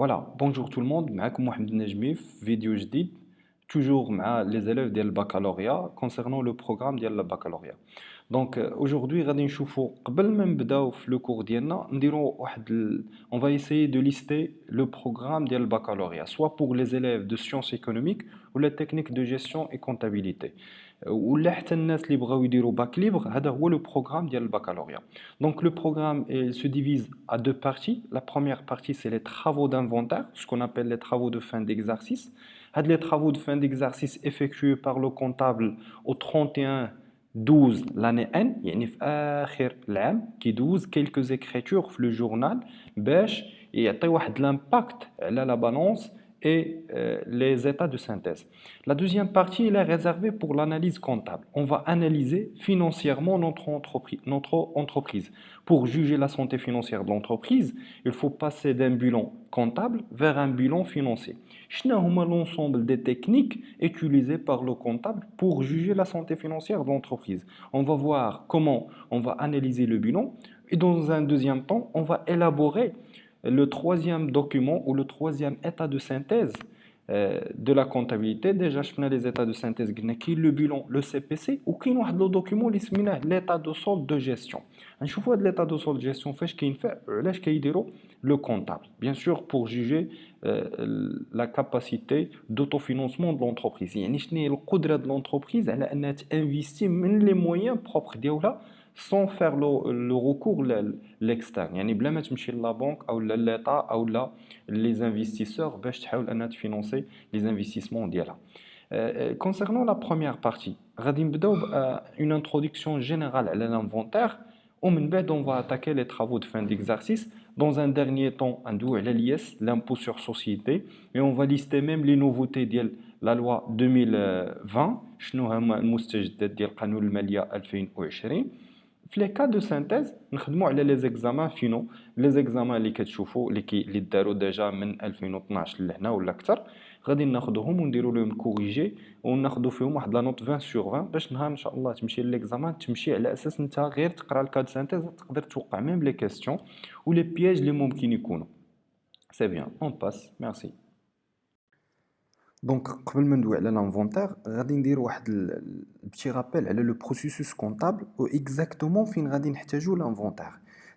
Voilà, bonjour tout le monde, معكم Mohamed Najmi في فيديو جديد toujours مع les élèves ديال البكالوريا concernant le programme ديال البكالوريا. Donc aujourd'hui غادي نشوفوا قبل ما نبداو في لو كور ديالنا نديروا on va essayer de lister le programme ديال البكالوريا soit pour les élèves de sciences économiques ou la technique de gestion et comptabilité. ولا حتى الناس اللي بغاو يديروا باك ليبر هذا هو لو بروغرام ديال البكالوريا. Donc le programme se divise à deux parties. La première partie c'est les travaux d'inventaire, ce qu'on appelle les travaux de fin d'exercice. Les travaux de fin d'exercice effectués par le comptable au 31 12 l'année N, يعني في آخر العام كيدوز quelques écritures في le journal باش يعطي واحد l'impact على la balance et les états de synthèse. La deuxième partie elle est réservée pour l'analyse comptable. On va analyser financièrement notre entreprise. Pour juger la santé financière de l'entreprise, il faut passer d'un bilan comptable vers un bilan financier. شنو هما l'ensemble des techniques utilisées par le comptable pour juger la santé financière de l'entreprise. On va voir comment on va analyser le bilan et dans un deuxième temps, on va élaborer le troisième document ou le troisième état de synthèse de la comptabilité. Déjà, je les états de synthèse, qui le bilan, le CPC, ou qui le document qui l'état de solde de gestion. Je vois l'état de solde de gestion, fait le comptable. Bien sûr, pour juger la capacité d'autofinancement de l'entreprise. يعني شنو القدرة de l'entreprise على أنها تinvestir من les moyens propres ديالها sans faire le recours l'externe. يعني بلا ما تمشي لا بنك أو l'État أو لا les investisseurs باش تحاول أنها تفينانسي les investissements ديالها. Concernant la première partie, غادي نبداو une introduction générale على l'inventaire. ومن بعد on va attaquer les travaux de fin d'exercice. Dans un dernier temps, ندويو على l'IS, l'impôt sur société, et on va lister même les nouveautés ديال la loi 2020 شنو هما المستجدات ديال قانون المالية 2020. في لي كا دو سانتيز نخدموا على لي زيكزامان فينو، لي زيكزامان اللي كتشوفوا اللي داروا ديجا من 2012 لهنا ولا اكثر، غادي ناخذوهم ونديروا لهم كوريجي وناخذوا فيهم واحد لا نوت 20 سور 20 باش نهار ان شاء الله تمشي ليكزامان تمشي على اساس انت غير تقرا الكاد سانتيز تقدر توقع ميم لي كيسيون ولي بياج اللي ممكن يكونوا. سي بيان اون باس ميرسي. دونك قبل ما ندوي على لانفونتير غادي ندير واحد البتي رابيل على لو بروسيسوس كونطابل و اكزاكتومون فين غادي نحتاجو لانفونتير.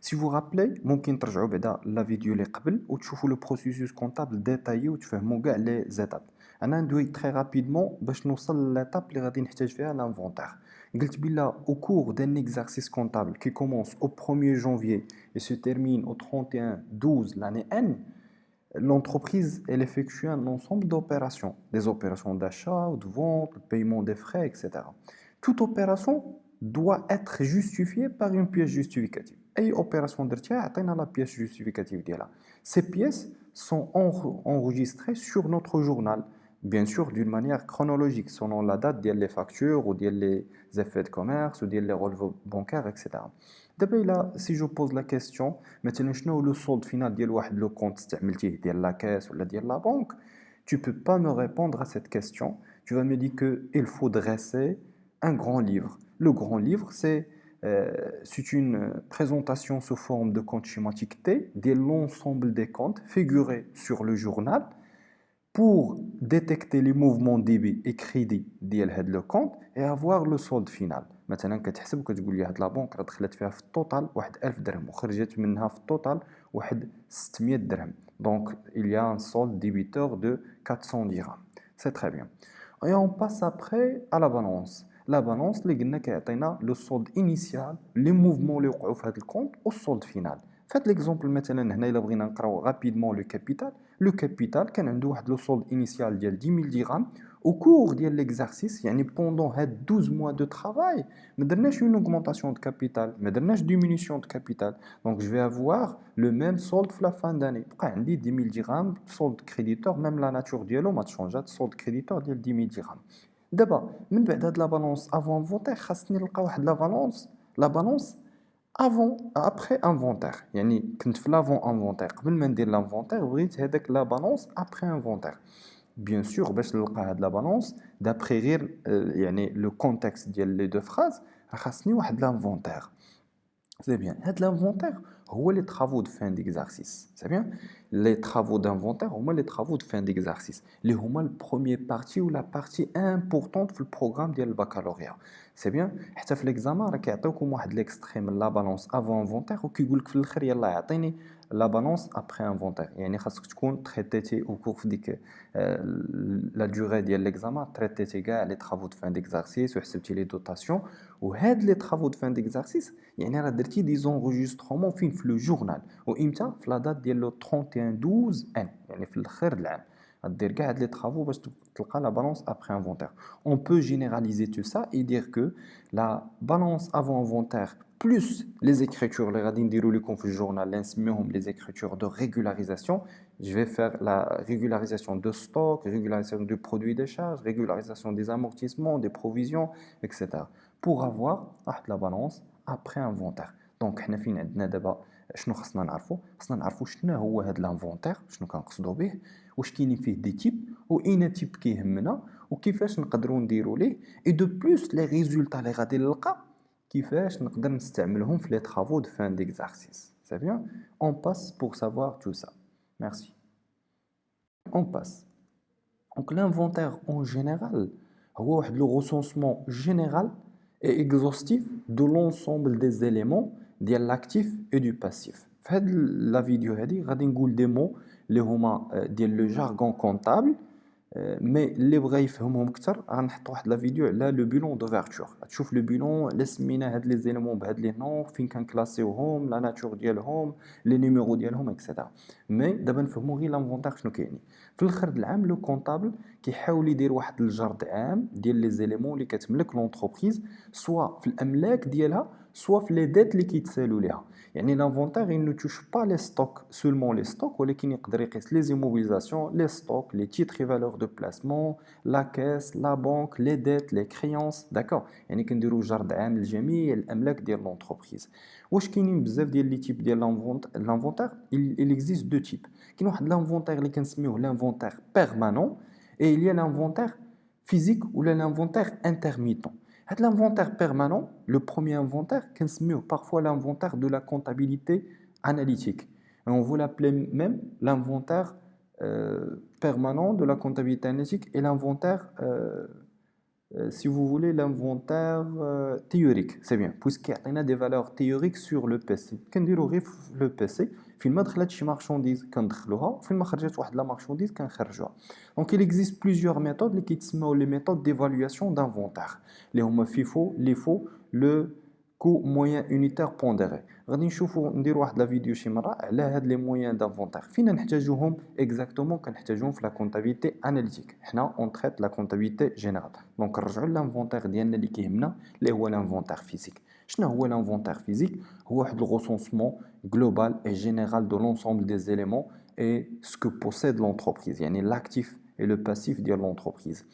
سي فو رابلي ممكن ترجعوا بعدا لا فيديو اللي قبل وتشوفوا لو بروسيسوس كونطابل ديتايي وتفهموا كاع لي زيتاب. انا ندوي تري رابيدمون باش نوصل ليتاب اللي غادي نحتاج فيها لانفونتير. قلت بلا au cours d'un exercice comptable qui commence au 1er janvier et se termine au 31 12 l'année N, l'entreprise, elle effectue un ensemble d'opérations, des opérations d'achat ou de vente, le paiement des frais, etc. Toute opération doit être justifiée par une pièce justificative. Et opération d'artia atteint la pièce justificative d'elle. Ces pièces sont enregistrées sur notre journal, bien sûr d'une manière chronologique, selon la date des factures ou des effets de commerce ou des relevés bancaires, etc. D'abord, là, si je pose la question, maintenant, شنو le solde final ديال واحد le compte استعملتيه ديال la caisse ou ديال la banque, tu peux pas me répondre à cette question. Tu vas me dire que il faut dresser un grand livre. Le grand livre, c'est une présentation sous forme de compte schématique T de l'ensemble des comptes figurés sur le journal pour détecter les mouvements débit et crédit ديال هذا le compte et avoir le solde final. مثلا كتحسب وكتقول لي هاد لا بنك راه دخلت فيها في التوتال واحد 1000 درهم وخرجت منها في التوتال واحد 600 درهم. Donc il y a un solde débiteur de 400 dirhams. C'est très bien. Et on passe après à la balance. La balance اللي قلنا كيعطينا le solde initial, les mouvements اللي وقعوا في هذا الكونت والsolde final. فهاد ليكزومبل مثلا هنا الا بغينا نقراو غابيدمون لو كابيتال كان عنده واحد لو سولد انيسيال ديال 10000 درهم او كور ديال ليكزارسيس يعني بوندون هاد 12 موا دو ترافاي ما درناش اون اوغمونطاسيون دو كابيتال ما درناش ديمينيسيون دو كابيتال دونك جو في افوار لو ميم سولد في لا فان داني بقى عندي 10000 درهم سولد كريديتور ميم لا ناتور ديالو ما تشونجات سولد كريديتور ديال 10000 درهم. دابا من بعد هاد لا بالونس افون فوتير خاصني نلقى واحد لا بالونس avant après inventaire يعني كنت في l'avant inventaire قبل ما ندير l'inventaire بغيت هذاك la balance après inventaire. bien sûr باش نلقى هاد la balance d'après غير يعني le contexte ديال les deux phrases خاصني واحد l'inventaire. C'est bien. L'inventaire, c'est les travaux de fin d'exercice. C'est bien. Les travaux d'inventaire, c'est les travaux de fin d'exercice. Les sont la première partie ou la partie importante du programme du baccalauréat. C'est bien. حتى في l'examen راك يعطيوكم واحد l'extrait من la balance avant inventaire وكيقول لك في الاخر يلا يعطيني la balance après inventaire. يعني خاصك تكون traité au cours ديك la durée ديال l'examen traité كاع les travaux de fin d'exercice وحسبتي les dotations وهاد les travaux de fin d'exercice يعني راه درتي دي زونغيسترومون فين في لو جورنال وامتى في لا دات ديال لو 31 12 ان يعني في الاخر العام غدير كاع هاد لي طرافو باش تلقى لا بالانس ابري انفونتير اون بو جينيراليزي تو سا اي دير كو لا بالانس افون انفونتير بلس لي زيكريتور اللي غادي نديرو لكم في الجورنال اللي نسميوهم لي زيكريتور دو ريغولاريزاسيون je vais faire la régularisation de stock, régularisation du produit de charge, régularisation des amortissements, des provisions, etc. pour avoir la balance après inventaire. Donc حنا فين عندنا دابا شنو خصنا نعرفو؟ خصنا نعرفو شنو هو هاد الانفونتير، شنو كنقصدو به، واش كاينين فيه دي تيب، واين تيب كيهمنا، وكيفاش نقدروا نديرو ليه، اي دو بلوس لي ريزولطا اللي غادي نلقى كيفاش نقدر نستعملهم في لي طرافو دو فان ديكزارسيس. سي بيان، اون باس بور سافوار تو سا. ميرسي. اون باس. دونك l'inventaire en général هو واحد لو recensement général et exhaustif de l'ensemble des éléments ديال l'actif et du passif. في هاد لا فيديو هادي غادي نقول دي مو اللي هما ديال لو جارغون كونطابل مي اللي بغا يفهمهم اكثر غنحط واحد لا فيديو على لو بيلون دوفرتور. تشوف لو بيلون اللي سمينا هاد لي زيليمون بهاد لي نون فين كنكلاسيوهم لا ناتور ديالهم لي نيميرو ديالهم اكسيتيرا. مي دابا نفهموا غير لانفونتير شنو كيعني. في الاخر د العام لو كونطابل كيحاول يدير واحد الجرد عام ديال لي زيليمون اللي كتملك لونتربريز سوا في الاملاك ديالها سوا في لي ديت اللي كيتسالوا ليها. يعني l'inventaire il ne touche pas les stocks seulement les stocks ولكن يقدر يقيس les immobilisations les stocks les titres et valeurs de placement la caisse la banque les dettes les créances d'accord يعني كنديروا جرد عام لجميع الاملاك ديال l'entreprise. واش كاينين بزاف ديال لي تيب ديال l'inventaire il existe deux types. كاين واحد l'inventaire اللي كنسميوه l'inventaire permanent et il y a l'inventaire physique ou l'inventaire intermittent. L'inventaire permanent, le premier inventaire, qu'on parfois l'inventaire de la comptabilité analytique. Et on veut l'appeler même l'inventaire permanent de la comptabilité analytique et l'inventaire, si vous voulez, l'inventaire théorique. C'est bien, puisqu'il y a des valeurs théoriques sur le PC. Quand on dit le PC, فين ما دخلت شي marchandise كندخلوها فين ما خرجت واحد لا marchandise كنخرجوها. Donc il existe plusieurs méthodes اللي كيتسموا les méthodes d'évaluation d'inventaire اللي هما FIFO, LIFO, le coût moyen unitaire pondéré. غادي نشوفوا ندير واحد لا فيديو شي مره على هاد لي مويان دافونتير فين نحتاجوهم اكزاكتومون. كنحتاجوهم في لا كونتابيليتي اناليتيك. حنا اون تريت لا كونتابيليتي جينيرال. دونك نرجعوا للانفونتير ديالنا اللي كيهمنا اللي هو الانفونتير فيزيك. شنو هو الانفونتير فيزيك؟ هو واحد الغوسونسمون global et général de l'ensemble des éléments et ce que possède l'entreprise, يعني l'actif et le passif de l'entreprise.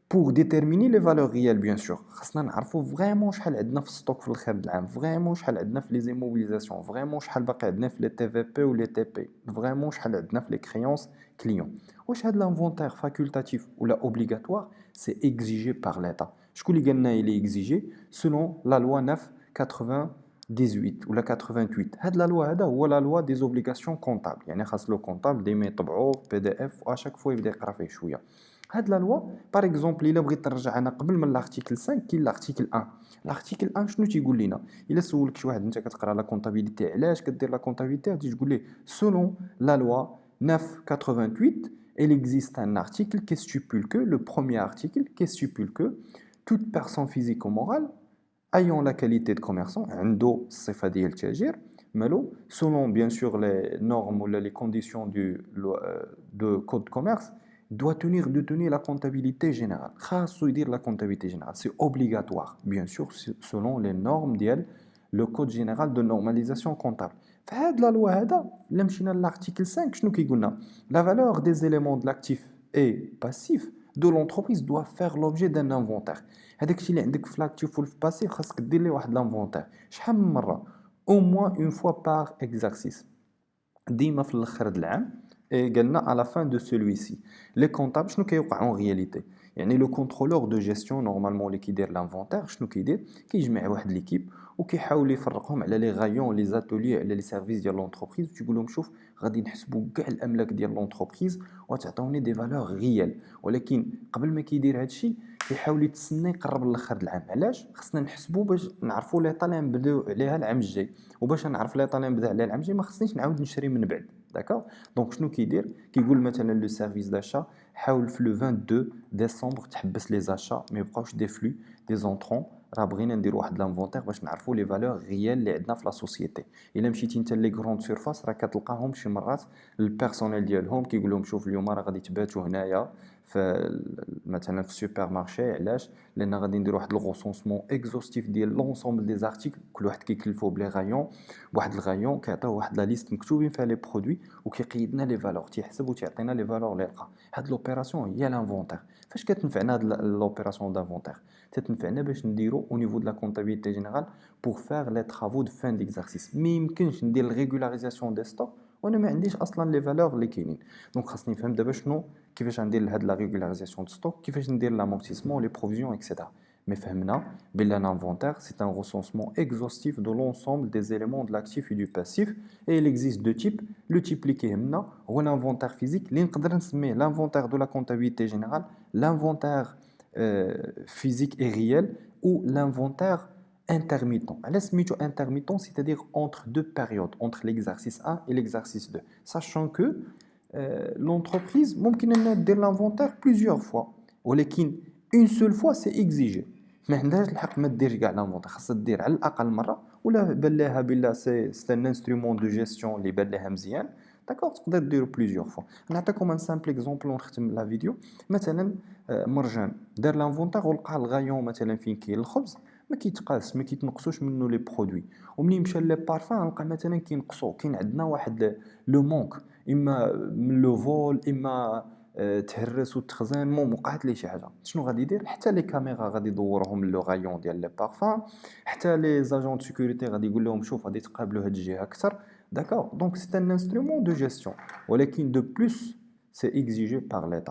Pour déterminer les valeurs réelles, bien sûr, خاصنا نعرفوا vraiment شحال عندنا في الستوك في الاخر د العام، vraiment شحال عندنا في لي زيموبيليزاسيون، vraiment شحال باقي عندنا في لي تي في بي و لي تي بي، vraiment شحال عندنا في لي كريونس كليون. واش هاد لانفونتير فاكولتاتيف ولا اوبليغاتوار؟ سي اكزيجي بار ليتا. شكون اللي قالنا il est exigé selon la loi 9/98 ولا 88. هاد لا لوا هذا هو لا لوا دي زوبليغاسيون كونطابل، يعني خاص لو كونطابل ديما يطبعوه بي دي اف واشاك فوا يبدا يقرا فيه شويه. هاد لا لوا باغ اكزومبل الا بغيت نرجع انا قبل من لارتيكل 5 كاين لارتيكل 1. لارتيكل 1 شنو تيقول لنا؟ الا سولك شي واحد انت كتقرا لا كونطابيليتي علاش كدير لا كونطابيليتي غادي تقول ليه سولون لا لوا 9/88 il existe un article qui stipule que le premier article qui stipule que toute personne physique ou morale ayant la qualité de commerçant, عنده الصفة ديال التاجر مالو selon bien sûr les normes ou les conditions de code de commerce doit de tenir la comptabilité générale. خاصو يدير la comptabilité générale, c'est obligatoire bien sûr selon les normes ديال le code général de normalisation comptable. فهاد لا لوا هذا الا مشينا لl'article 5 شنو كيقولنا؟ La valeur des éléments de l'actif et passif de l'entreprise doit faire l'objet d'un inventaire. هذاك الشيء اللي عندك في لاكتيف وفي الباسيف خاصك دير ليه واحد لانفونتير. شحال من مره؟ او موان اون فوا بار اكزارسيس. ديما في الاخر د العام قالنا على فان دو سولوي-سي لي كونطابل شنو كيوقع اون رياليتي. يعني لو كونترولور دو جيستيون نورمالمون اللي كيدير لانفونتير شنو كيدير؟ كيجمع واحد ليكيب وكيحاول يفرقهم على لي غايون لي زاتولي على لي سيرفيس ديال لونتربريز، وتيقول لهم شوف غادي نحسبوا كاع الاملاك ديال لونتربريز وتعطوني دي فالور غيال. ولكن قبل ما كيدير هذا الشيء كيحاول يتسنى يقرب للاخر العام. علاش خصنا نحسبوا؟ باش نعرفوا لي طالع نبداو عليها العام الجاي، وباش نعرف لي طالع نبدا عليها العام الجاي ما خصنيش نعاود نشري من بعد. داكوغ. دونك شنو كيدير؟ كيقول مثلا لو سيرفيس داشا حاول في لو 22 ديسمبر تحبس لي زاشا، ما يبقاوش دي فلو دي زونطرون. راه بغينا ندير واحد لانفونتير باش نعرفوا لي فالور ريال اللي عندنا في لا سوسيتي. الا مشيتي انت لي غروند سيرفاس راه كتلقاهم شي مرات البيرسونيل ديالهم كيقول لهم شوف اليوم راه غادي تباتوا هنايا مثلا في السوبر مارشي. علاش؟ لان غادي ندير واحد الغوسونسمون اكزوستيف ديال لونسومبل دي زارتيكل، كل واحد كيكلفو بلي غايون. بواحد الغايون كيعطيوه واحد لا ليست مكتوبين فيها لي برودوي وكيقيدنا لي فالور، تيحسب وتيعطينا لي فالور اللي لقى. هاد لوبيراسيون هي لانفونتير. فاش كتنفعنا هاد لوبيراسيون دانفونتير؟ تتنفعنا باش نديرو او نيفو دو لا كونطابيليتي جينيرال بور فار لي طرافو دو فان ديكزارسيس. ما يمكنش ندير الريغولاريزاسيون دي ستوك وانا ما عنديش اصلا لي فالور اللي كاينين. دونك خاصني نفهم دابا شنو كيفاش ندير هاد لا ريغولاريزاسيون دو ستوك، كيفاش ندير لامورتيسمون لي بروفيزيون اكسيتيرا. Mais فهمنا بلي l'inventaire c'est un recensement exhaustif de l'ensemble des éléments de l'actif et du passif, et il existe deux types. Le type اللي كيهمنا هو l'inventaire physique اللي نقدر نسميه l'inventaire de la comptabilité générale, l'inventaire physique et réel, ou l'inventaire intermittent. على سميتو intermittent, c'est-à-dire entre deux périodes, entre l'exercice 1 et l'exercice 2, sachant que l'entreprise ممكن انها دير l'inventaire plusieurs fois, ولكن une seule fois c'est exigé. ما عندهاش الحق ما ديرش كاع لانفونتير، خاصها دير على الاقل مره، ولا بان لها بلا سي ان انسترومون دو جيستيون اللي بان لها مزيان. داكوغ، تقدر ديرو بليزيور فوا. نعطيكم ان سامبل اكزومبل ونختم لا فيديو. مثلا مرجان دار لانفونتير ولقى الغايون مثلا فين كاين الخبز ما كيتقاس، ما كيتنقصوش منه لي برودوي. ومنين مشى لي بارفان لقى مثلا كينقصوا، كاين عندنا واحد لو مونك، اما من لو فول اما تهرس وتخزن، المهم وقعت ليه شي حاجه. شنو غادي يدير؟ حتى لي كاميرا غادي يدورهم لو غايون ديال لي بارفان، حتى لي زاجون دو سيكوريتي غادي يقول لهم شوف غادي تقابلوا هاد الجهه اكثر. داكوغ. دونك سي ان انسترومون دو جيستيون، ولكن دو بلوس سي اكزيجي بار ليتا.